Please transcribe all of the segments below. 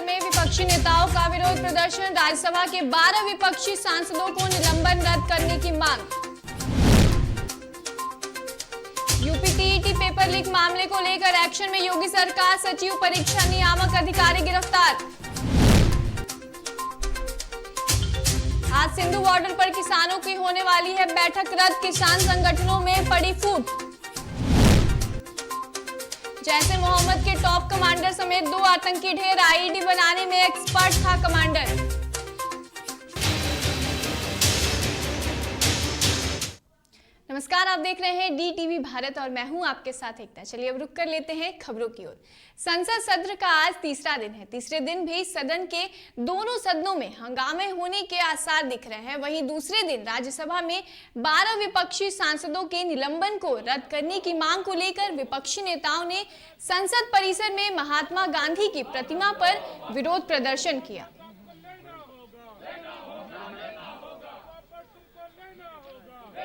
परिसर में विपक्षी नेताओं का विरोध प्रदर्शन। राज्यसभा के 12 विपक्षी सांसदों को निलंबन रद्द करने की मांग। यूपी टीईटी पेपर लीक मामले को लेकर एक्शन में योगी सरकार। सचिव परीक्षा नियामक अधिकारी गिरफ्तार। आज सिंधु बॉर्डर पर किसानों की होने वाली है बैठक रद्द। किसान संगठनों में पड़ी फूट। जैसे मोहम्मद के टॉप कमांडर समेत 2 आतंकी ढेर। आईईडी बनाने में एक्सपर्ट था कमांडर। नमस्कार, आप देख रहे हैं DTV भारत और मैं हूं आपके साथ एकता। चलिए अब रुक कर लेते हैं खबरों की ओर। संसद सत्र का आज तीसरा दिन है। तीसरे दिन भी सदन के दोनों सदनों में हंगामे होने के आसार दिख रहे हैं। वहीं दूसरे दिन राज्यसभा में 12 विपक्षी सांसदों के निलंबन को रद्द करने की मांग को लेकर विपक्षी नेताओं ने संसद परिसर में महात्मा गांधी की प्रतिमा पर विरोध प्रदर्शन किया।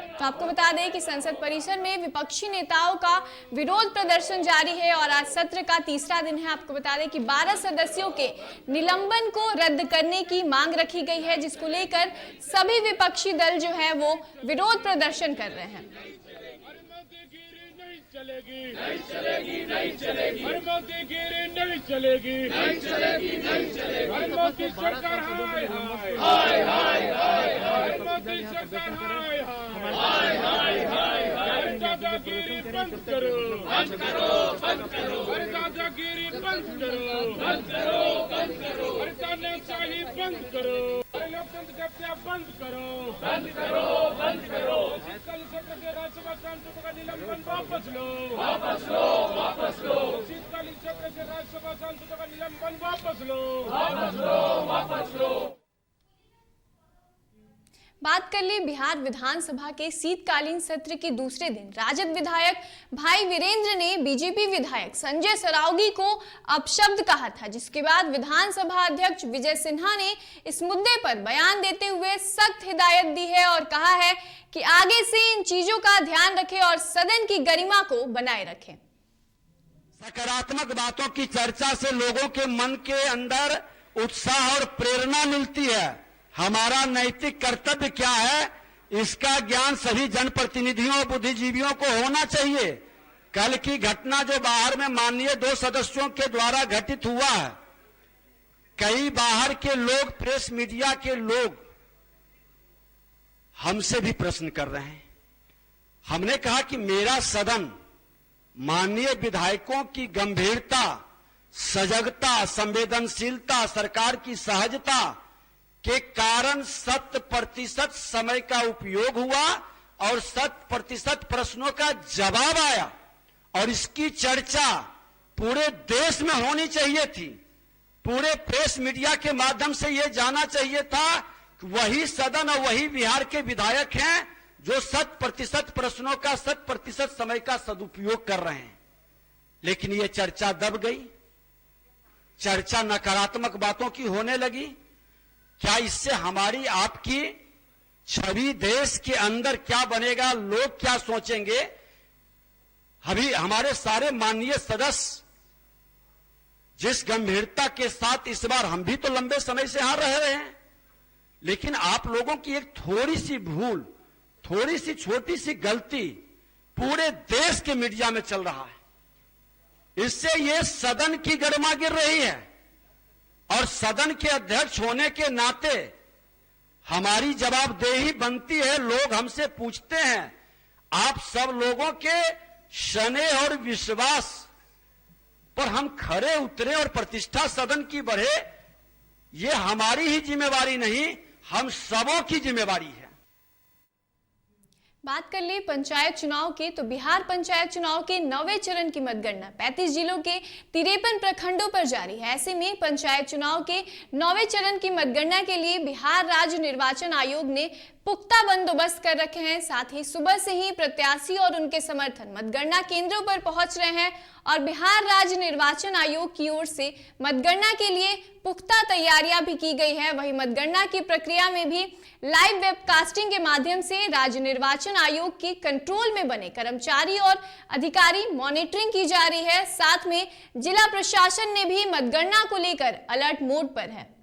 तो आपको बता दें कि संसद परिसर में विपक्षी नेताओं का विरोध प्रदर्शन जारी है और आज सत्र का तीसरा दिन है। आपको बता दें कि 12 सदस्यों के निलंबन को रद्द करने की मांग रखी गई है, जिसको लेकर सभी विपक्षी दल जो है वो विरोध प्रदर्शन कर रहे हैं। चलेगी नहीं चलेगी नहीं चलेगी, नहीं चलेगी नहीं चलेगी नहीं चलेगी। मोदी सरकार हाय हाय हाय हाय, मोदी सरकार हाय हाय हाय हाय। दादागिरी बंद करो बंद करो बंद करो, दादागिरी बंद करो बंद करो बंद करो, तानाशाही बंद करो, लोकतंत्र हत्या बंद करो बंद करो बंद करो। शीतकालीन सत्र के राज्यसभा सांसदों का निलंबन वापस लो वापस लो वापस लो। शीतकालीन सत्र के राज्यसभा सांसदों का निलंबन वापस लो वापस लो वापस लो। बात कर ले बिहार विधानसभा के शीतकालीन सत्र के दूसरे दिन राजद विधायक भाई वीरेंद्र ने बीजेपी विधायक संजय सरावगी को अपशब्द कहा था, जिसके बाद विधानसभा अध्यक्ष विजय सिन्हा ने इस मुद्दे पर बयान देते हुए सख्त हिदायत दी है और कहा है कि आगे से इन चीजों का ध्यान रखें और सदन की गरिमा को बनाए रखें। सकारात्मक बातों की चर्चा से लोगों के मन के अंदर उत्साह और प्रेरणा मिलती है। हमारा नैतिक कर्तव्य क्या है, इसका ज्ञान सभी जनप्रतिनिधियों और बुद्धिजीवियों को होना चाहिए। कल की घटना जो बाहर में माननीय 2 सदस्यों के द्वारा घटित हुआ है, कई बाहर के लोग, प्रेस मीडिया के लोग हमसे भी प्रश्न कर रहे हैं। हमने कहा कि मेरा सदन माननीय विधायकों की गंभीरता, सजगता, संवेदनशीलता, सरकार की सहजता के कारण 100% समय का उपयोग हुआ और 100% प्रश्नों का जवाब आया और इसकी चर्चा पूरे देश में होनी चाहिए थी। पूरे प्रेस मीडिया के माध्यम से यह जाना चाहिए था कि वही सदन और वही बिहार के विधायक हैं जो 100% प्रश्नों का 100% समय का सदुपयोग कर रहे हैं। लेकिन यह चर्चा दब गई, चर्चा नकारात्मक बातों की होने लगी। क्या इससे हमारी आपकी छवि देश के अंदर क्या बनेगा, लोग क्या सोचेंगे? अभी हमारे सारे माननीय सदस्य जिस गंभीरता के साथ, इस बार हम भी तो लंबे समय से यहां रह रहे हैं, लेकिन आप लोगों की एक थोड़ी सी भूल, थोड़ी सी छोटी सी गलती पूरे देश के मीडिया में चल रहा है। इससे ये सदन की गरिमा गिर रही है और सदन के अध्यक्ष होने के नाते हमारी जवाबदेही बनती है। लोग हमसे पूछते हैं, आप सब लोगों के स्नेह और विश्वास पर हम खरे उतरे और प्रतिष्ठा सदन की बढ़े, ये हमारी ही जिम्मेवारी नहीं, हम सबों की जिम्मेवारी है। बात कर ले पंचायत चुनाव के, तो बिहार पंचायत चुनाव के 9वें चरण की मतगणना 35 जिलों के 53 प्रखंडों पर जारी है। ऐसे में पंचायत चुनाव के 9वें चरण की मतगणना के लिए बिहार राज्य निर्वाचन आयोग ने पुख्ता बंदोबस्त कर रखे हैं। साथ ही सुबह से ही प्रत्याशी और उनके समर्थन मतगणना केंद्रों पर पहुंच रहे हैं और बिहार राज्य निर्वाचन आयोग की ओर से मतगणना के लिए पुख्ता तैयारियां भी की गई है। वहीं मतगणना की प्रक्रिया में भी लाइव वेबकास्टिंग के माध्यम से राज्य निर्वाचन आयोग की कंट्रोल में बने कर्मचारी और अधिकारी मॉनिटरिंग की जा रही है। साथ में जिला प्रशासन ने भी मतगणना को लेकर अलर्ट मोड पर है।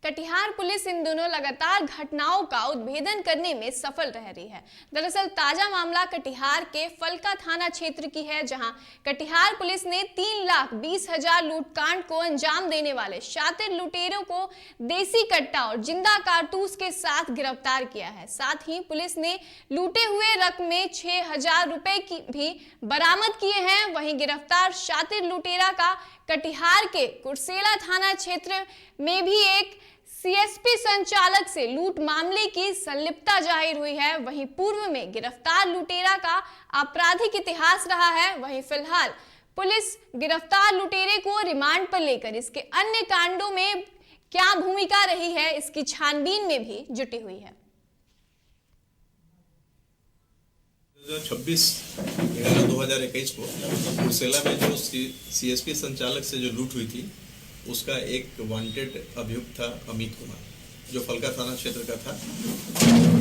कटिहार पुलिस इन दोनों लगातार घटनाओं का उद्भेदन करने में सफल रह रही है। दरअसल ताजा मामला कटिहार के फलका थाना क्षेत्र की है, जहां कटिहार पुलिस ने 3,20,000 लूटकांड को अंजाम देने वाले शातिर लुटेरों को देसी कट्टा और जिंदा कारतूस के साथ गिरफ्तार किया है। साथ ही पुलिस ने लूटे हुए रकम में 6,000 रुपए की भी बरामद किए हैं। वहीं गिरफ्तार शातिर लुटेरा का कटिहार के कुर्सेला थाना क्षेत्र में भी एक सीएसपी संचालक से लूट मामले की संलिप्तता जाहिर हुई है। वहीं पूर्व में गिरफ्तार लुटेरा का आपराधिक इतिहास रहा है। वहीं फिलहाल पुलिस गिरफ्तार लुटेरे को रिमांड पर लेकर इसके अन्य कांडों में क्या भूमिका रही है, इसकी छानबीन में भी जुटी हुई है। 26/11/2021 को कुर्सेला में जो सीएसपी संचालक से जो लूट हुई थी, उसका एक वांटेड अभियुक्त था अमित कुमार, जो फलका थाना क्षेत्र का था,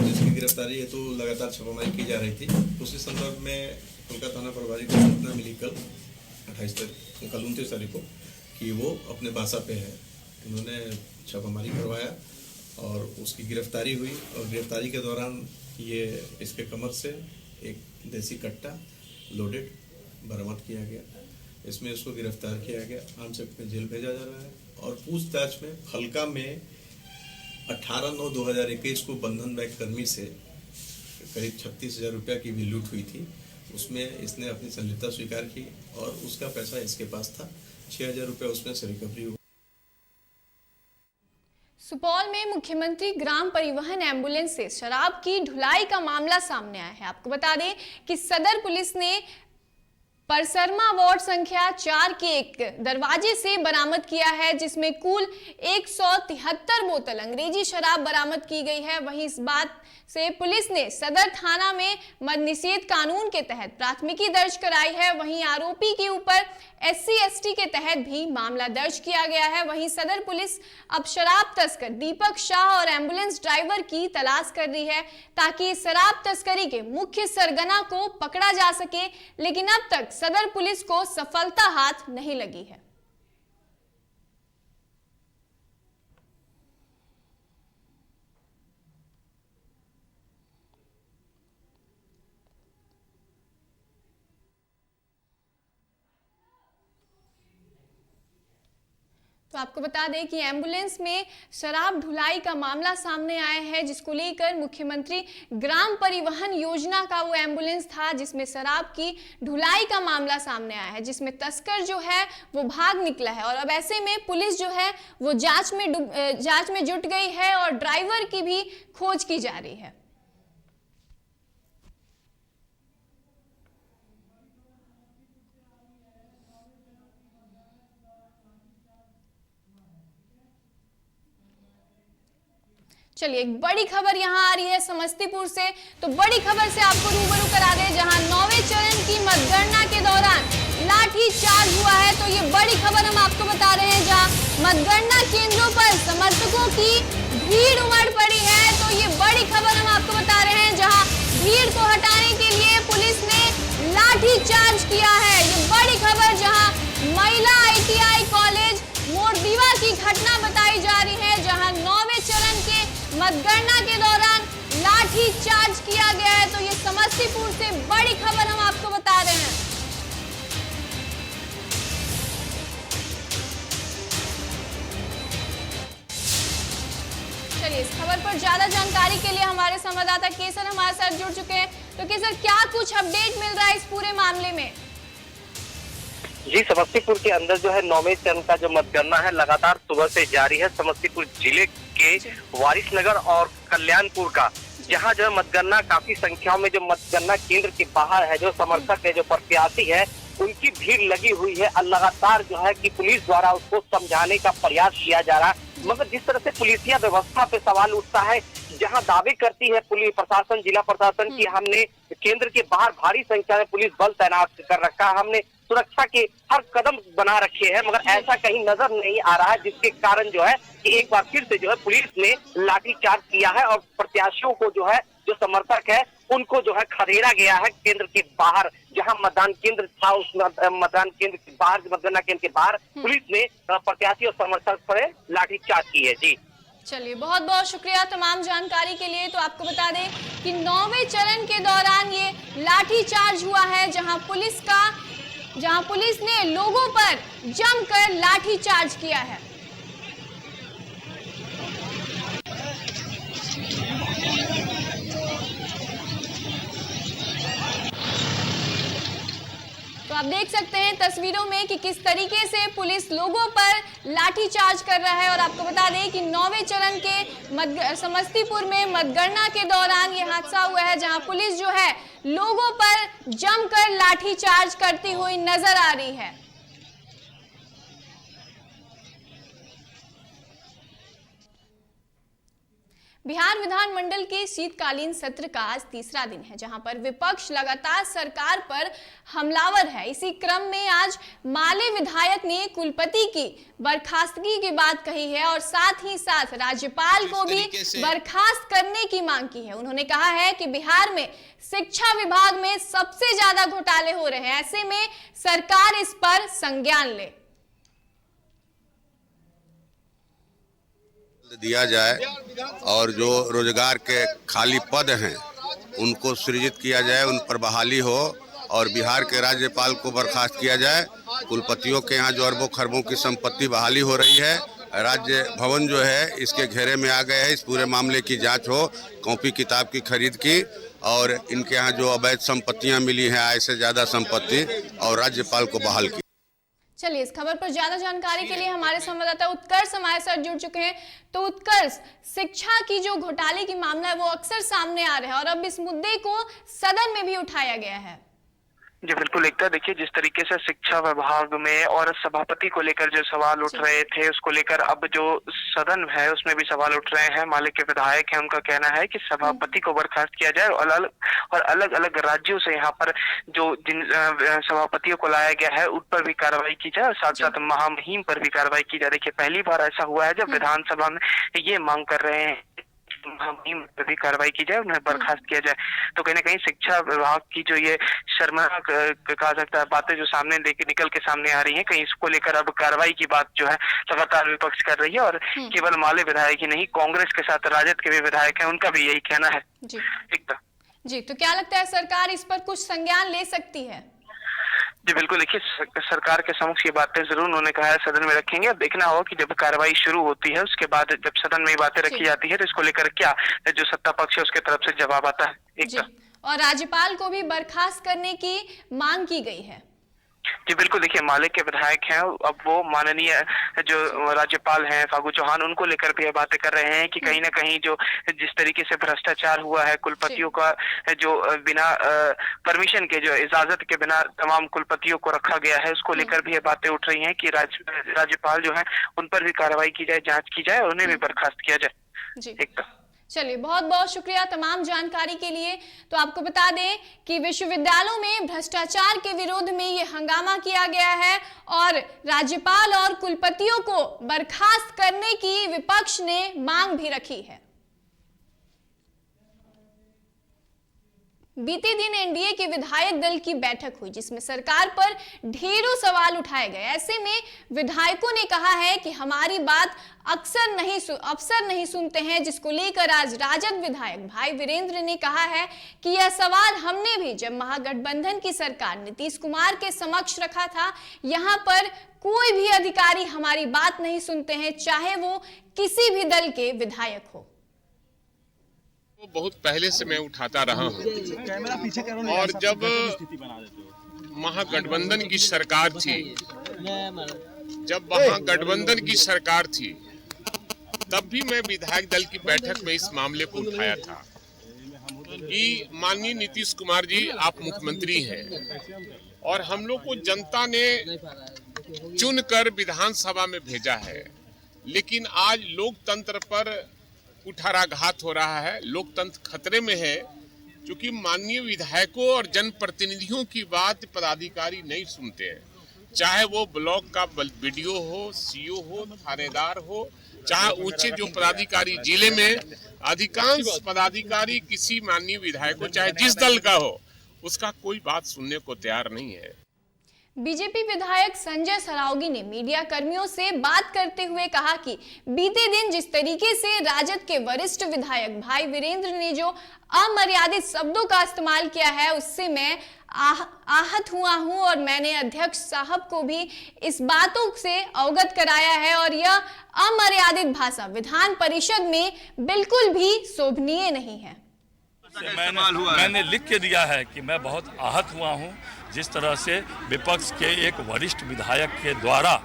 जिसकी गिरफ्तारी हेतु लगातार छापामारी की जा रही थी। उसी संदर्भ में फलका थाना प्रभारी को सूचना मिली कल 29 तारीख को कि वो अपने बासा पे है। उन्होंने छापामारी करवाया और उसकी गिरफ्तारी हुई और गिरफ्तारी के दौरान ये इसके कमर से एक देसी कट्टा लोडेड बरामद किया गया। इसमें इसको गिरफ्तार किया गया, आमचक में जेल भेजा जा रहा है। और पूछताछ में फलका में 18/9/2021 को बंधन बैंक कर्मी से करीब 36,000 रुपया की भी लूट हुई थी। उसमें इसने अपनी संलिप्तता स्वीकार की और उसका पैसा इसके पास था। 6,000 रुपया उसमें से रिकवरी हुआ। सुपौल में मुख्यमंत्री ग्राम परिवहन एम्बुलेंस से शराब की ढुलाई का मामला सामने आया है। आपको बता दें कि सदर पुलिस ने परसरमा वार्ड संख्या 4 के एक दरवाजे से बरामद किया है, जिसमें कुल 173 बोतल अंग्रेजी शराब बरामद की गई है। वहीं इस बात से पुलिस ने सदर थाना में मद्य निषेध कानून के तहत प्राथमिकी दर्ज कराई है। वहीं आरोपी के ऊपर SC/ST के तहत भी मामला दर्ज किया गया है। वहीं सदर पुलिस अब शराब तस्कर दीपक शाह और एम्बुलेंस ड्राइवर की तलाश कर रही है, ताकि शराब तस्करी के मुख्य सरगना को पकड़ा जा सके, लेकिन अब तक सदर पुलिस को सफलता हाथ नहीं लगी है। तो आपको बता दें कि एम्बुलेंस में शराब ढुलाई का मामला सामने आया है, जिसको लेकर मुख्यमंत्री ग्राम परिवहन योजना का वो एम्बुलेंस था, जिसमें शराब की ढुलाई का मामला सामने आया है, जिसमें तस्कर जो है वो भाग निकला है। और अब ऐसे में पुलिस जो है वो जांच में जुट गई है और ड्राइवर की भी खोज की जा रही है। चलिए एक बड़ी खबर यहां आ रही है समस्तीपुर से। तो बड़ी खबर से आपको रूबरू करा दें, जहां 9वें चरण की मतगणना के दौरान लाठी चार्ज हुआ है। तो ये बड़ी खबर हम आपको बता रहे हैं, जहां मतगणना केंद्रों पर समर्थकों की भीड़ उमड़ पड़ी है। तो ये बड़ी खबर हम आपको बता रहे हैं, जहां भीड़ को हटाने के लिए पुलिस ने लाठी चार्ज किया है। ये बड़ी खबर, जहां महिला ITI कॉलेज मोरदीवा की घटना बताई जा रही है, जहां 9वें चरण के मतगणना के दौरान लाठी चार्ज किया गया है। तो ये समस्तीपुर से बड़ी खबर हम आपको बता रहे हैं। चलिए इस खबर पर ज्यादा जानकारी के लिए हमारे संवाददाता केसर हमारे साथ जुड़ चुके हैं। तो केसर, क्या कुछ अपडेट मिल रहा है इस पूरे मामले में? जी, समस्तीपुर के अंदर जो है 9वें चरण का जो मतगणना है लगातार सुबह से जारी है। समस्तीपुर जिले के वारिसनगर और कल्याणपुर का, जहां जो है मतगणना काफी संख्याओं में जो मतगणना केंद्र के बाहर है, जो समर्थक है, जो प्रत्याशी है, उनकी भीड़ लगी हुई है और लगातार जो है कि पुलिस द्वारा उसको समझाने का प्रयास किया जा रहा है। मगर जिस तरह से पुलिसिया व्यवस्था पे सवाल उठता है, जहां दावे करती है पुलिस प्रशासन, जिला प्रशासन की हमने केंद्र के बाहर भारी संख्या में पुलिस बल तैनात कर रखा है, हमने सुरक्षा के हर कदम बना रखे हैं, मगर ऐसा कहीं नजर नहीं आ रहा है, जिसके कारण जो है कि एक बार फिर से जो है पुलिस ने लाठीचार्ज किया है और प्रत्याशियों को जो है, जो समर्थक है, उनको जो है खदेड़ा गया है केंद्र के बाहर। जहां मतदान केंद्र था, उस मतदान केंद्र के बाहर, मतगणना केंद्र के बाहर पुलिस ने प्रत्याशी और समर्थक पर लाठीचार्ज की है। जी चलिए, बहुत बहुत शुक्रिया तमाम जानकारी के लिए। तो आपको बता दें कि 9वें चरण के दौरान ये लाठीचार्ज हुआ है, जहां पुलिस ने लोगों पर जमकर लाठीचार्ज किया है। तो आप देख सकते हैं तस्वीरों में कि किस तरीके से पुलिस लोगों पर लाठीचार्ज कर रहा है। और आपको बता दें कि 9वें चरण के समस्तीपुर में मतगणना के दौरान ये हादसा हुआ है, जहां पुलिस जो है लोगों पर जमकर लाठीचार्ज करती हुई नजर आ रही है। बिहार विधानमंडल के शीतकालीन सत्र का आज तीसरा दिन है, जहां पर विपक्ष लगातार सरकार पर हमलावर है। इसी क्रम में आज माले विधायक ने कुलपति की बर्खास्तगी की बात कही है और साथ ही साथ राज्यपाल को भी बर्खास्त करने की मांग की है। उन्होंने कहा है कि बिहार में शिक्षा विभाग में सबसे ज्यादा घोटाले हो रहे हैं, ऐसे में सरकार इस पर संज्ञान ले। दिया जाए और जो रोजगार के खाली पद हैं उनको सृजित किया जाए, उन पर बहाली हो और बिहार के राज्यपाल को बर्खास्त किया जाए। कुलपतियों के यहाँ जो अरबों खरबों की संपत्ति बहाली हो रही है, राज्य भवन जो है इसके घेरे में आ गए हैं। इस पूरे मामले की जांच हो, कॉपी किताब की खरीद की और इनके यहाँ जो अवैध संपत्तियाँ मिली हैं, आय से ज़्यादा संपत्ति, और राज्यपाल को बहाल की। चलिए, इस खबर पर ज्यादा जानकारी के लिए हमारे संवाददाता उत्कर्ष हमारे साथ जुड़ चुके हैं। तो उत्कर्ष, शिक्षा की जो घोटाले की मामला है वो अक्सर सामने आ रहा है और अब इस मुद्दे को सदन में भी उठाया गया है। जी बिल्कुल एकता, देखिए जिस तरीके से शिक्षा विभाग में और सभापति को लेकर जो सवाल उठ रहे थे, उसको लेकर अब जो सदन है उसमें भी सवाल उठ रहे हैं। माले के विधायक हैं, उनका कहना है कि सभापति को बर्खास्त किया जाए और अलग अलग राज्यों से यहाँ पर जो जिन सभापतियों को लाया गया है उन पर भी कार्रवाई की जाए और साथ साथ महामहिम पर भी कार्रवाई की जाए। देखिए पहली बार ऐसा हुआ है जब विधानसभा में ये मांग कर रहे हैं महामहिम पर भी कार्रवाई की जाए, उन्हें बर्खास्त किया जाए। तो कहीं ना कहीं शिक्षा विभाग की जो ये शर्मनाक कहा सकता है बातें जो सामने निकल के सामने आ रही हैं, कहीं इसको लेकर अब कार्रवाई की बात जो है लगातार विपक्ष कर रही है। और केवल माले विधायक ही नहीं, कांग्रेस के साथ राजद के भी विधायक हैं, उनका भी यही कहना है। जी, तो क्या लगता है सरकार इस पर कुछ संज्ञान ले सकती है? जी बिल्कुल, देखिए सरकार के समक्ष ये बातें जरूर उन्होंने कहा है सदन में रखेंगे। अब देखना होगा कि जब कार्रवाई शुरू होती है उसके बाद जब सदन में ये बातें रखी जाती है तो इसको लेकर क्या जो सत्ता पक्ष है उसके तरफ से जवाब आता है। और राज्यपाल को भी बर्खास्त करने की मांग की गई है। जी बिल्कुल, देखिए माले के विधायक हैं, अब वो माननीय जो राज्यपाल हैं फागू चौहान, उनको लेकर भी बातें कर रहे हैं कि कहीं ना कहीं जो जिस तरीके से भ्रष्टाचार हुआ है, कुलपतियों का जो बिना परमिशन के, जो इजाजत के बिना तमाम कुलपतियों को रखा गया है, उसको लेकर भी ये बातें उठ रही हैं कि राज्यपाल जो है उन पर भी कार्रवाई की जाए, जाँच की जाए और उन्हें भी बर्खास्त किया जाए। चलिए, बहुत बहुत शुक्रिया तमाम जानकारी के लिए। तो आपको बता दें कि विश्वविद्यालयों में भ्रष्टाचार के विरोध में ये हंगामा किया गया है और राज्यपाल और कुलपतियों को बर्खास्त करने की विपक्ष ने मांग भी रखी है। बीते दिन एनडीए के विधायक दल की बैठक हुई, जिसमें सरकार पर ढेरों सवाल उठाए गए। ऐसे में विधायकों ने कहा है कि हमारी बात अफसर नहीं सुनते हैं, जिसको लेकर आज राजद विधायक भाई वीरेंद्र ने कहा है कि यह सवाल हमने भी जब महागठबंधन की सरकार नीतीश कुमार के समक्ष रखा था। यहाँ पर कोई भी अधिकारी हमारी बात नहीं सुनते हैं, चाहे वो किसी भी दल के विधायक हो। वो बहुत पहले से मैं उठाता रहा हूँ और जब महागठबंधन की सरकार थी, तब भी मैं विधायक दल की बैठक में इस मामले को उठाया था। कि माननीय नीतीश कुमार जी आप मुख्यमंत्री हैं और हम लोग को जनता ने चुनकर विधानसभा में भेजा है, लेकिन आज लोकतंत्र पर कुठाराघात हो रहा है, लोकतंत्र खतरे में है, क्योंकि माननीय विधायकों और जनप्रतिनिधियों की बात पदाधिकारी नहीं सुनते हैं। चाहे वो ब्लॉक का बीडीओ हो, सीओ हो, थानेदार हो, चाहे ऊंचे जो पदाधिकारी जिले में, अधिकांश पदाधिकारी किसी माननीय विधायक को चाहे जिस दल का हो उसका कोई बात सुनने को तैयार नहीं है। बीजेपी विधायक संजय सरावगी ने मीडिया कर्मियों से बात करते हुए कहा कि बीते दिन जिस तरीके से राजद के वरिष्ठ विधायक भाई वीरेंद्र ने जो अमर्यादित शब्दों का इस्तेमाल किया है, उससे मैं आहत हुआ हूं और मैंने अध्यक्ष साहब को भी इस बातों से अवगत कराया है और यह अमर्यादित भाषा विधान परिषद में बिल्कुल भी शोभनीय नहीं है। मैंने लिख के दिया है कि मैं बहुत आहत हुआ हूं, जिस तरह से विपक्ष के एक वरिष्ठ विधायक के द्वारा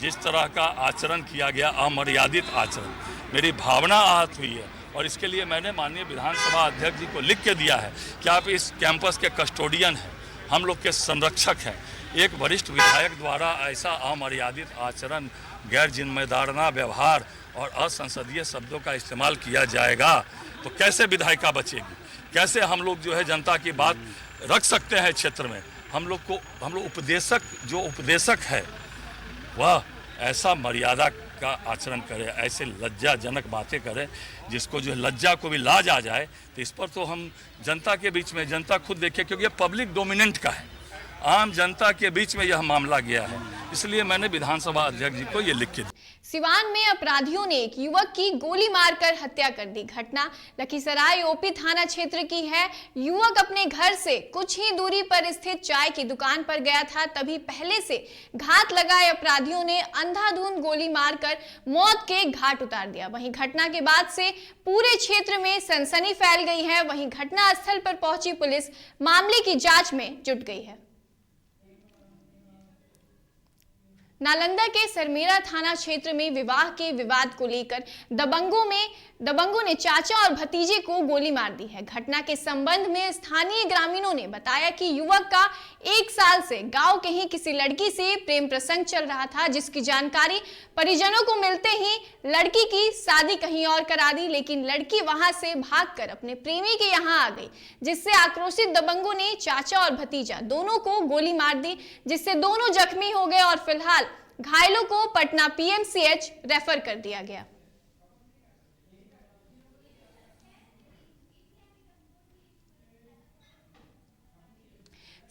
जिस तरह का आचरण किया गया, अमर्यादित आचरण, मेरी भावना आहत हुई है और इसके लिए मैंने माननीय विधानसभा अध्यक्ष जी को लिख के दिया है कि आप इस कैंपस के कस्टोडियन हैं, हम लोग के संरक्षक हैं। एक वरिष्ठ विधायक द्वारा ऐसा अमर्यादित आचरण, गैर जिम्मेदाराना व्यवहार और असंसदीय शब्दों का इस्तेमाल किया जाएगा तो कैसे विधायिका बचेगी, कैसे हम लोग जो है जनता की बात रख सकते हैं क्षेत्र में। हम लोग उपदेशक, जो उपदेशक है वह ऐसा मर्यादा का आचरण करे, ऐसे लज्जाजनक बातें करे जिसको जो लज्जा को भी लाज आ जाए। तो इस पर तो हम जनता के बीच में, जनता खुद देखे, क्योंकि ये पब्लिक डोमिनेंट का है, आम जनता के बीच में यह मामला गया है, इसलिए मैंने विधानसभा अध्यक्ष जी को ये लिख के दिया। सिवान में अपराधियों ने एक युवक की गोली मारकर हत्या कर दी। घटना लखीसराय ओपी थाना क्षेत्र की है। युवक अपने घर से कुछ ही दूरी पर स्थित चाय की दुकान पर गया था, तभी पहले से घात लगाए अपराधियों ने अंधाधुंध गोली मारकर मौत के घाट उतार दिया। वहीं घटना के बाद से पूरे क्षेत्र में सनसनी फैल गई है। वहीं घटनास्थल पर पहुंची पुलिस मामले की जांच में जुट गई है। नालंदा के सरमेरा थाना क्षेत्र में विवाह के विवाद को लेकर दबंगों ने चाचा और भतीजे को गोली मार दी है। घटना के संबंध में स्थानीय ग्रामीणों ने बताया कि युवक का 1 साल से गांव के ही किसी लड़की से प्रेम प्रसंग चल रहा था, जिसकी जानकारी परिजनों को मिलते ही लड़की की शादी कहीं और करा दी, लेकिन लड़की वहां से भागकर अपने प्रेमी के यहां आ गई, जिससे आक्रोशित दबंगों ने चाचा और भतीजा दोनों को गोली मार दी, जिससे दोनों जख्मी हो गए और फिलहाल घायलों को पटना पीएमसीएच रेफर कर दिया गया।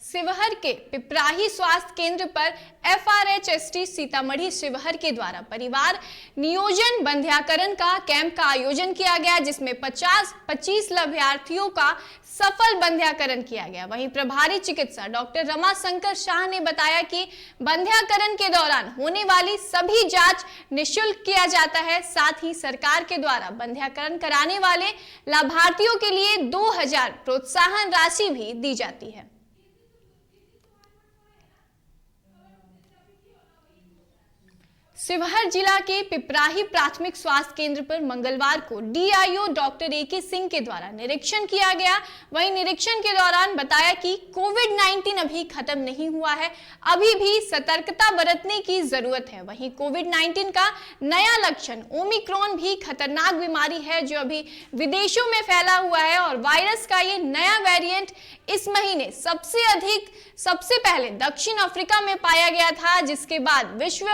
शिवहर के पिपराही स्वास्थ्य केंद्र पर FRHST सीतामढ़ी शिवहर के द्वारा परिवार नियोजन बंध्याकरण का कैंप का आयोजन किया गया, जिसमें 25 लाभार्थियों का सफल बंध्याकरण किया गया। वहीं प्रभारी चिकित्सा डॉक्टर रमाशंकर शाह ने बताया कि बंध्याकरण के दौरान होने वाली सभी जांच निःशुल्क किया जाता है। साथ ही सरकार के द्वारा बंध्याकरण कराने वाले लाभार्थियों के लिए 2000 प्रोत्साहन राशि भी दी जाती है। शिवहर जिला के पिपराही प्राथमिक स्वास्थ्य केंद्र पर मंगलवार को DIO डॉक्टर AK सिंह के द्वारा निरीक्षण किया गया। वहीं निरीक्षण के दौरान बताया कि कोविड-19 अभी खत्म नहीं हुआ है, अभी भी सतर्कता बरतने की जरूरत है। वहीं कोविड-19 का नया लक्षण ओमिक्रॉन भी खतरनाक बीमारी है, जो अभी विदेशों में फैला हुआ है और वायरस का ये नया वेरिएंट इस महीने सबसे पहले दक्षिण अफ्रीका में पाया गया था, जिसके बाद विश्व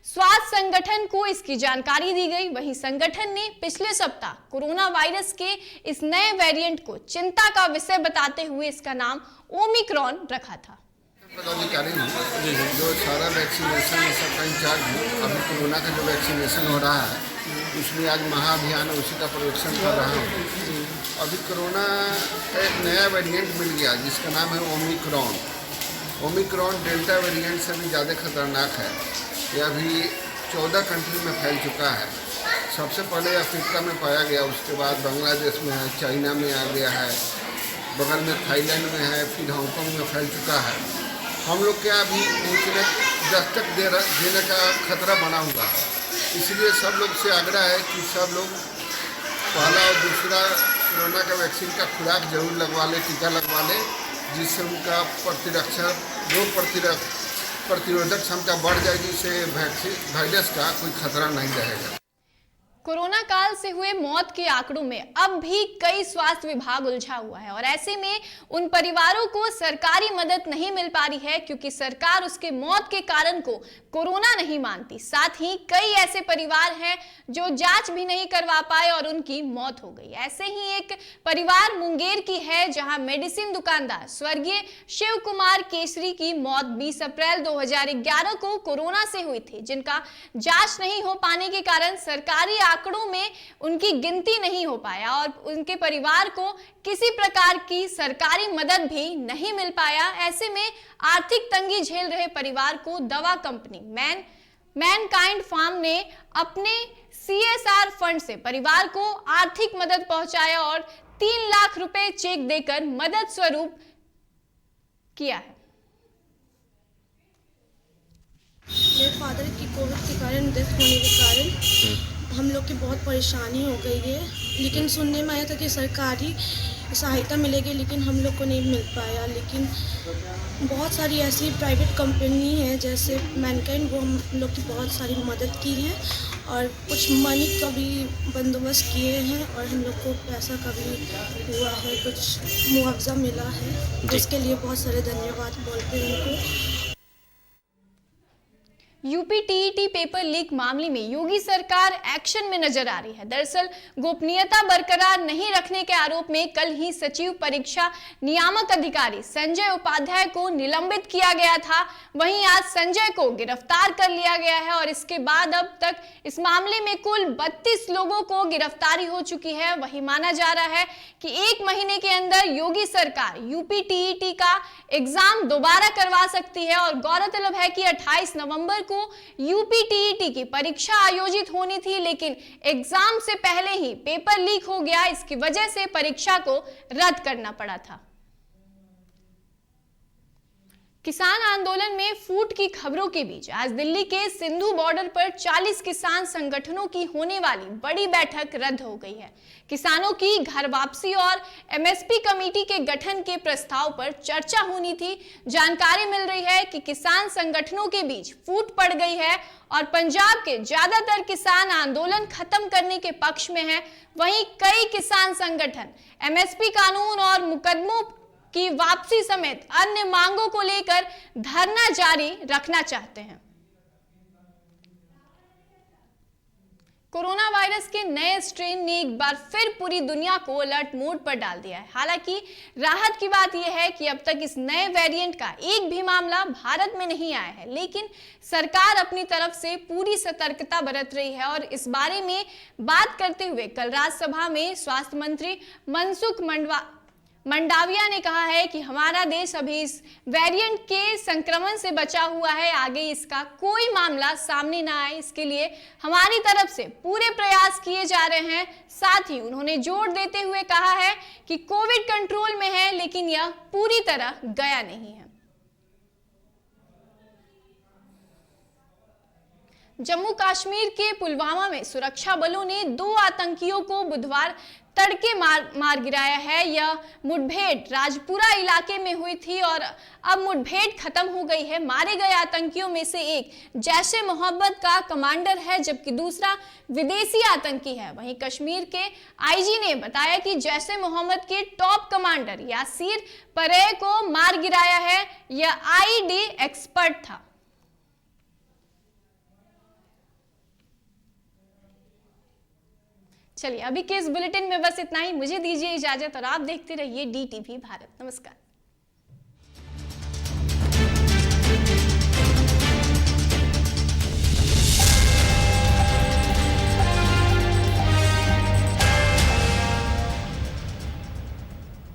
स्वास्थ्य संगठन को इसकी जानकारी दी गई। वहीं संगठन ने पिछले सप्ताह कोरोना वायरस के इस नए वेरिएंट को चिंता का विषय बताते हुए इसका नाम ओमिक्रॉन रखा था। पदाधिकारी जो सारा वैक्सीनेशन सबका इंचार्ज है, अभी कोरोना का जो वैक्सीनेशन हो रहा है उसमें आज महाअभियान उसी का प्रोडक्शन कर रहा हूँ। अभी कोरोना का एक नया वेरिएंट मिल गया जिसका नाम है ओमिक्रॉन। ओमिक्रॉन डेल्टा वेरिएंट से भी ज़्यादा खतरनाक है। यह अभी 14 कंट्री में फैल चुका है। सबसे पहले अफ्रीका में पाया गया, उसके बाद बांग्लादेश में है, चाइना में आ गया है, बगल में थाईलैंड में है, फिर हांगकांग में फैल चुका है। हम लोग के यहाँ भी उनके दस्तक देने का खतरा बना हुआ है। इसलिए सब लोग से आग्रह है कि सब लोग पहला और दूसरा कोरोना का वैक्सीन का खुराक जरूर लगवा ले, टीका लगवा ले, जिससे उनका रोग प्रतिरोधक क्षमता बढ़ जाएगी, जिससे वायरस का कोई खतरा नहीं रहेगा। कोरोना काल से हुए मौत के आंकड़ों में अब भी कई स्वास्थ्य विभाग उलझा हुआ है और ऐसे में उन परिवारों को सरकारी मदद नहीं मिल पा रही है क्योंकि सरकार उसके मौत के कारण को कोरोना नहीं मानती। साथ ही कई ऐसे परिवार हैं जो जांच भी नहीं करवा पाए और उनकी मौत हो गई। ऐसे ही एक परिवार मुंगेर की है जहां मेडिसिन दुकानदार स्वर्गीय शिव कुमार केसरी की मौत 20 अप्रैल 2011 को कोरोना से हुई थी, जिनका जांच नहीं हो पाने के कारण सरकारी आंकड़ों में उनकी गिनती नहीं हो पाया और उनके परिवार को किसी प्रकार की सरकारी मदद भी नहीं मिल पाया। ऐसे में आर्थिक तंगी झेल रहे परिवार को दवा कंपनी मैनकाइंड फार्म ने अपने CSR फंड से परिवार को आर्थिक मदद पहुंचाया और 3 लाख रुपए चेक देकर मदद स्वरूप किया है। मेरे फादर की कोविड के कारण डेथ होने के कारण हम लोग की बहुत परेशानी हो गई है, लेकिन सुनने में आया था कि सरकारी सहायता मिलेगी, लेकिन हम लोग को नहीं मिल पाया। लेकिन बहुत सारी ऐसी प्राइवेट कंपनी है जैसे मैनकाइंड, वो हम लोग की बहुत सारी मदद की है और कुछ मनी का भी बंदोबस्त किए हैं और हम लोग को पैसा का भी हुआ है, कुछ मुआवजा मिला है, जिसके लिए बहुत सारे धन्यवाद बोलते हैं उनको। यूपी टीईटी पेपर लीक मामले में योगी सरकार एक्शन में नजर आ रही है। दरअसल गोपनीयता बरकरार नहीं रखने के आरोप में कल ही सचिव परीक्षा नियामक अधिकारी संजय उपाध्याय को निलंबित किया गया था। वहीं आज संजय को गिरफ्तार कर लिया गया है और इसके बाद अब तक इस मामले में कुल 32 लोगों को गिरफ्तारी हो चुकी है। वहीं माना जा रहा है कि 1 महीने के अंदर योगी सरकार यूपी टीईटी का एग्जाम दोबारा करवा सकती है और गौरतलब है कि 28 नवंबर को यूपी टीईटी की परीक्षा आयोजित होनी थी, लेकिन एग्जाम से पहले ही पेपर लीक हो गया। इसकी वजह से परीक्षा को रद्द करना पड़ा था। किसान आंदोलन में फूट की खबरों के बीच आज दिल्ली के सिंधु बॉर्डर पर 40 किसान संगठनों की होने वाली बड़ी बैठक रद्द हो गई है। किसानों की घर वापसी और एमएसपी कमेटी के गठन के प्रस्ताव पर चर्चा होनी थी। जानकारी मिल रही है कि किसान संगठनों के बीच फूट पड़ गई है और पंजाब के ज्यादातर किसान आंदोलन खत्म करने के पक्ष में हैं। वहीं कई किसान संगठन एमएसपी कानून और मुकदमों की वापसी समेत अन्य मांगों को लेकर धरना जारी रखना चाहते हैं। कोरोना वायरस के नए स्ट्रेन ने एक बार फिर पूरी दुनिया को अलर्ट मोड पर डाल दिया है। हालांकि राहत की बात यह है कि अब तक इस नए वेरिएंट का एक भी मामला भारत में नहीं आया है, लेकिन सरकार अपनी तरफ से पूरी सतर्कता बरत रही है और इस बारे में बात करते हुए कल राज्यसभा में स्वास्थ्य मंत्री मनसुख मंडाविया ने कहा है कि हमारा देश अभी इस वेरिएंट के संक्रमण से बचा हुआ है, आगे इसका कोई मामला सामने ना आए, इसके लिए हमारी तरफ से पूरे प्रयास किए जा रहे हैं। साथ ही उन्होंने जोर देते हुए कहा है कि कोविड कंट्रोल में है, लेकिन यह पूरी तरह गया नहीं है। जम्मू कश्मीर के पुलवामा में सुरक्षा बलों ने 2 आतंकियों को बुधवार तड़के मार गिराया है। यह मुठभेड़ राजपुरा इलाके में हुई थी और अब मुठभेड़ खत्म हो गई है। मारे गए आतंकियों में से एक जैश ए मोहम्मद का कमांडर है, जबकि दूसरा विदेशी आतंकी है। वहीं कश्मीर के आईजी ने बताया कि जैश ए मोहम्मद के टॉप कमांडर यासीर परे को मार गिराया है। यह आईडी एक्सपर्ट था। चलिए अभी के इस बुलेटिन में बस इतना ही। मुझे दीजिए इजाजत और आप देखते रहिए DTV भारत। नमस्कार।